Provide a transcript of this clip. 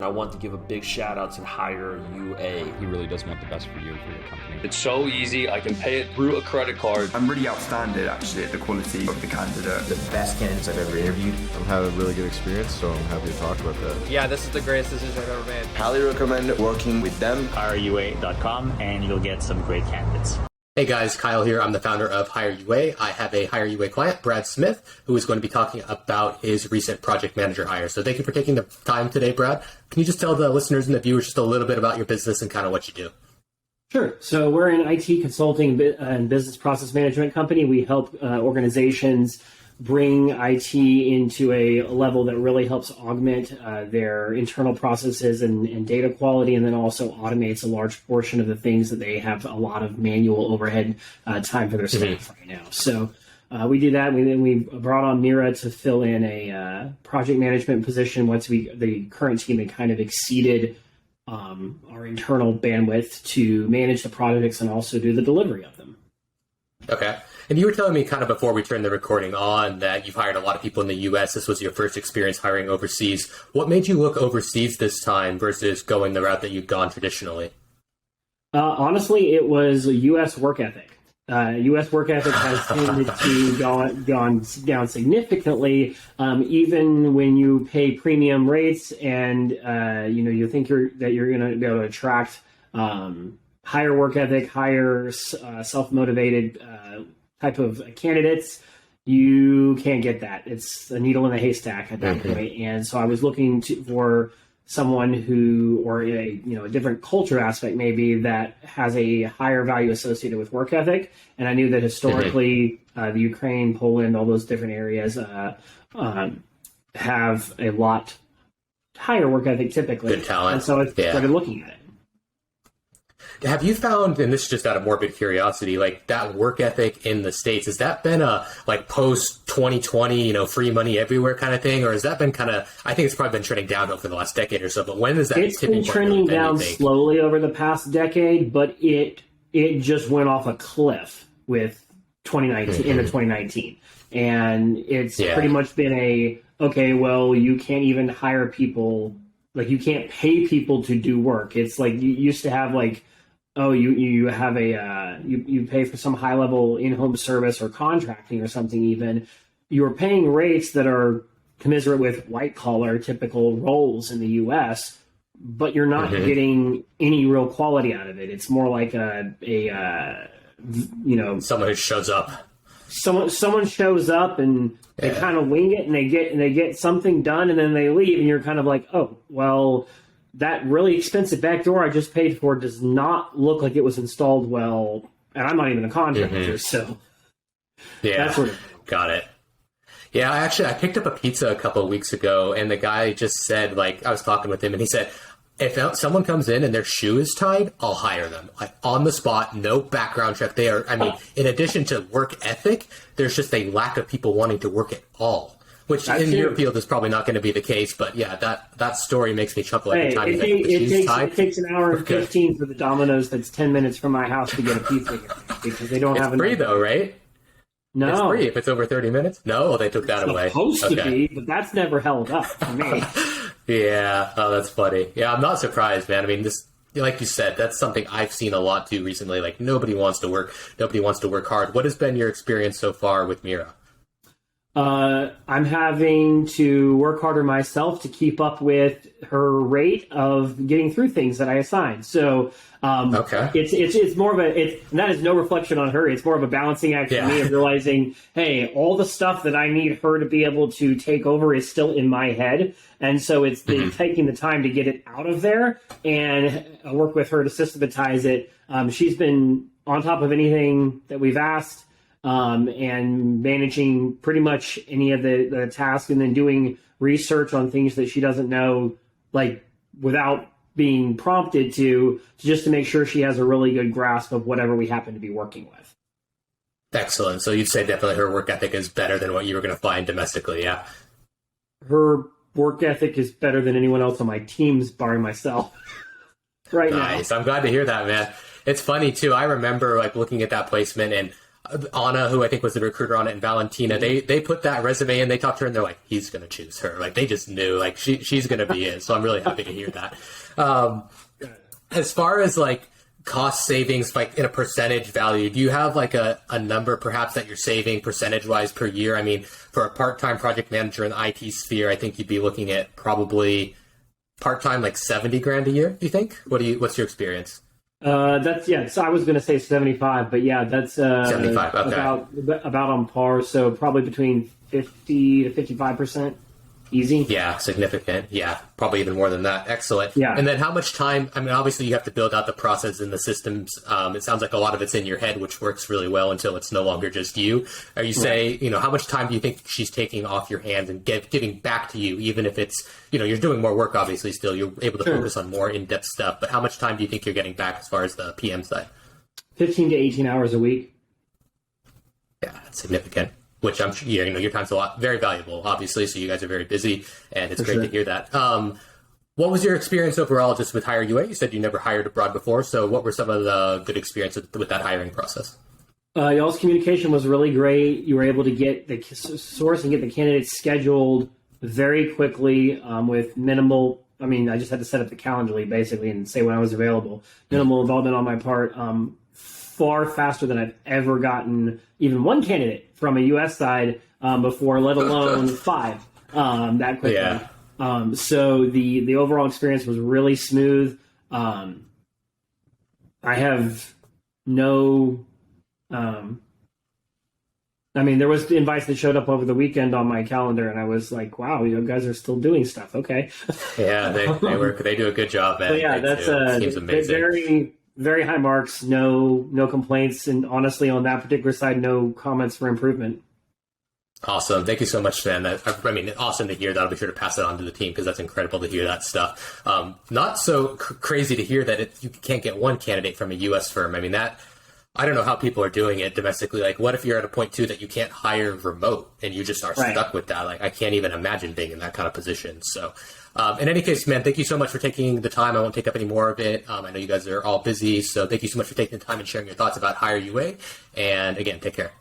I want to give a big shout out to HireUA. He really does want the best for you and for your company. It's so easy. I can pay it through a credit card. I'm really outstanding actually at the quality of the candidate. The best candidates I've ever interviewed. I'm having a really good experience, so I'm happy to talk about that. Yeah, this is the greatest decision I've ever made. Highly recommend working with them. HireUA.com and you'll get some great candidates. Hey guys, Kyle here. I'm the founder of HireUA. I have a HireUA client, Brad Smith, who is going to be talking about his recent project manager hire. So thank you for taking the time today, Brad. Can you just tell the listeners and the viewers just a little bit about your business and kind of what you do? Sure. So we're an IT consulting and business process management company. We help organizations bring IT into a level that really helps augment their internal processes and data quality, and then also automates a large portion of the things that they have a lot of manual overhead time for their staff right now. So we do that. We brought on Mira to fill in a project management position once the current team had kind of exceeded our internal bandwidth to manage the projects and also do the delivery of them. Okay. And you were telling me kind of before we turned the recording on that you've hired a lot of people in the U.S. This was your first experience hiring overseas. What made you look overseas this time versus going the route that you'd gone traditionally? Honestly, it was U.S. work ethic. U.S. work ethic has tended to gone down significantly, even when you pay premium rates and you think that you're going to be able to attract higher work ethic, higher self-motivated type of candidates. You can't get that. It's a needle in a haystack at that point. And so I was looking for someone who, or a different culture aspect maybe, that has a higher value associated with work ethic. And I knew that historically the Ukraine, Poland, all those different areas have a lot higher work ethic typically. Good talent. And so I started looking at it. Have you found, and this is just out of morbid curiosity, like that work ethic in the States, has that been a like post 2020, free money everywhere kind of thing? Or has that been kind of, I think it's probably been trending down for the last decade or so, but when is that It's tipping been point? trending down slowly over the past decade, but it just went off a cliff with 2019 into 2019. And it's pretty much been you can't even hire people, like you can't pay people to do work. It's like you used to have like, you have you pay for some high level in-home service or contracting or something even. You're paying rates that are commensurate with white collar typical roles in the U.S., but you're not getting any real quality out of it. It's more like someone who shows up. Someone shows up and they kind of wing it and they get something done and then they leave and you're kind of like, oh, well, that really expensive back door I just paid for does not look like it was installed well, and I'm not even a contractor, so that's what got it. Yeah, I picked up a pizza a couple of weeks ago, and the guy just said, like, I was talking with him, and he said, if someone comes in and their shoe is tied, I'll hire them. Like, on the spot, no background check. They are, in addition to work ethic, there's just a lack of people wanting to work at all. Which in your field is probably not going to be the case, but yeah, that story makes me chuckle every time. It takes an hour and 15 for the Domino's that's 10 minutes from my house to get a pizza here because they don't have enough. It's free though, right? No. It's free if it's over 30 minutes? No, they took that away. It's supposed to be, but that's never held up for me. Yeah, that's funny. Yeah, I'm not surprised, man. This, like you said, that's something I've seen a lot too recently. Like, nobody wants to work hard. What has been your experience so far with Mira? I'm having to work harder myself to keep up with her rate of getting through things that I assign. So, it's more of and that is no reflection on her. It's more of a balancing act for me of realizing, hey, all the stuff that I need her to be able to take over is still in my head. And so it's taking the time to get it out of there and work with her to systematize it. She's been on top of anything that we've asked. And managing pretty much any of the tasks and then doing research on things that she doesn't know, like without being prompted to just to make sure she has a really good grasp of whatever we happen to be working with. Excellent. So you'd say definitely her work ethic is better than what you were going to find domestically, yeah? Her work ethic is better than anyone else on my teams, barring myself. Right now. Nice. I'm glad to hear that, man. It's funny too. I remember like looking at that placement and Anna, who I think was the recruiter on it, and Valentina, they put that resume in, they talked to her, and they're like, he's going to choose her. Like, they just knew, like, she's going to be it. So I'm really happy to hear that. As far as, like, cost savings, like, in a percentage value, do you have, like, a number, perhaps, that you're saving percentage-wise per year? I mean, for a part-time project manager in the IT sphere, I think you'd be looking at probably part-time, like, 70 grand a year, do you think? What's your experience? So I was going to say 75, but yeah, that's 75. Okay. about on par. So probably between 50 to 55%. Easy. Yeah, significant. Yeah, probably even more than that. Excellent. Yeah. And then how much time? I mean, obviously you have to build out the process and the systems. It sounds like a lot of it's in your head, which works really well until it's no longer just you. Are you say, how much time do you think she's taking off your hands and giving back to you, even if it's, you're doing more work, obviously still, you're able to focus on more in-depth stuff, but how much time do you think you're getting back as far as the PM side? 15 to 18 hours a week. Yeah, that's significant. Which I'm sure, your time's very valuable, obviously, so you guys are very busy, and it's great to hear that. What was your experience overall just with HireUA? You said you never hired abroad before, so what were some of the good experiences with that hiring process? Y'all's communication was really great. You were able to get the source and get the candidates scheduled very quickly with minimal. I mean, I just had to set up the Calendly basically and say when I was available. Minimal involvement on my part. Far faster than I've ever gotten even one candidate from a U.S. side before, let alone 5 that quickly. Yeah. So the overall experience was really smooth. I have no. There was invites that showed up over the weekend on my calendar, and I was like, "Wow, you guys are still doing stuff." Okay. Yeah, they work. They do a good job, man. But yeah, that's seems amazing. Very high marks, no complaints, and honestly, on that particular side, no comments for improvement. Awesome. Thank you so much, man. Awesome to hear that. I'll be sure to pass it on to the team because that's incredible to hear that stuff. Not so crazy to hear that you can't get one candidate from a U.S. firm. I mean, I don't know how people are doing it domestically. Like, what if you're at a point, too, that you can't hire remote and you just are stuck with that? Like, I can't even imagine being in that kind of position. So, in any case, man, thank you so much for taking the time. I won't take up any more of it. I know you guys are all busy, so thank you so much for taking the time and sharing your thoughts about HireUA. And again, take care.